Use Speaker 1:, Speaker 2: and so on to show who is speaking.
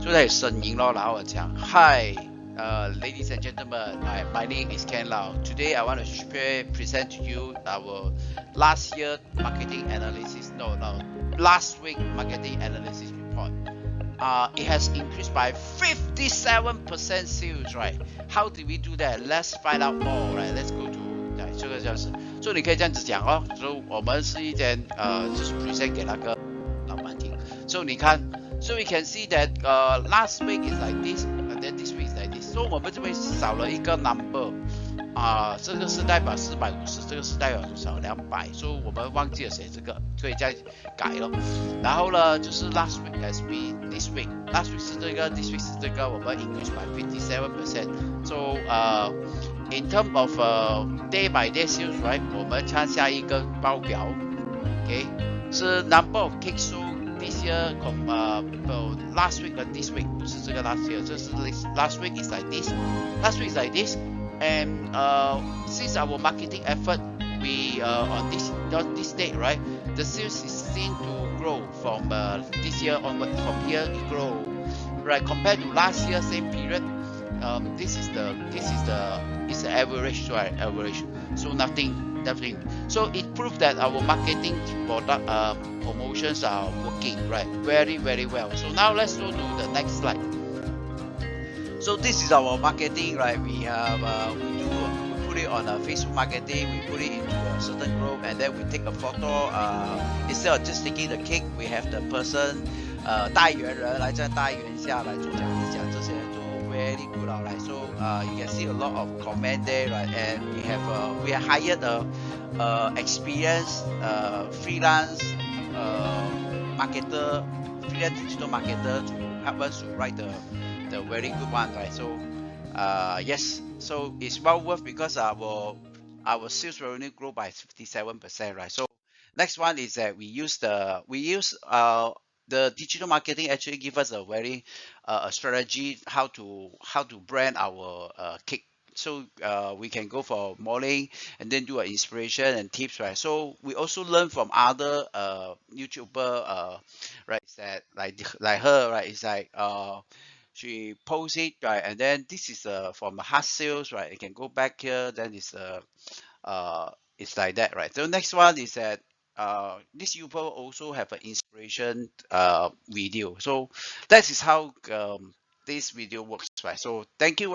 Speaker 1: 就在声音咯，然后我讲 Hi, ladies and gentlemen, my name is Ken Lau. Today I want to present to you our last year marketing analysis. No, last week marketing analysis report. It has increased by 57% sales, right? How did we do that? Let's find out more, right? Let's go to 这个就是，所以你可以这样子讲哦。所以我们是一间就是 present 给那个老板听。所以你看。So we can see that last week is like this, and then this week is like this. So 我们这边少了一个 number 这个是代表450，这个是代表多少200，所以我们忘记了写这个，可以再改了。然后呢，就是 last week as we this week，last week 是这个，this week 是这个，我们 increase by 57%。So in terms of day by day sales, right？我们看下一个报表 ，OK， 是 number of cakes sold。This year last week and this week 不是这个 last year， 这是 last week is like this, last week is like this, and since our marketing effort, we on this date, right, the sales is seen to grow from this year onward. From here it grow, right, compared to last year same period. This is the average, right? Average. So nothing. So it proves that our marketing product promotions are working, right? Very well. So now let's go to the next slide. So this is our marketing, right? We have we put it on a Facebook marketing. We put it into a certain group, and then we take a photo. Instead of just taking the cake, we have the person 代言人来在代言下来做讲一讲，这些就 very good, right? So you can see a lot of comment there, right? And we have hired a experienced freelance marketer, freelance digital marketer to help us to write the very good one, right? So yes, so it's well worth because our sales revenue grew by 57%, right? So next one is that we use the digital marketing actually give us a very a strategy how to brand our cake. So we can go for modeling and then do an inspiration and tips, right? So we also learn from other YouTuber, right? That like her, right? It's like she posts it, right? And then this is from hard sales, right? You can go back here, then it's like that, right? So next one is that this YouTuber also have an inspiration video. So that is how this video works, right? So thank you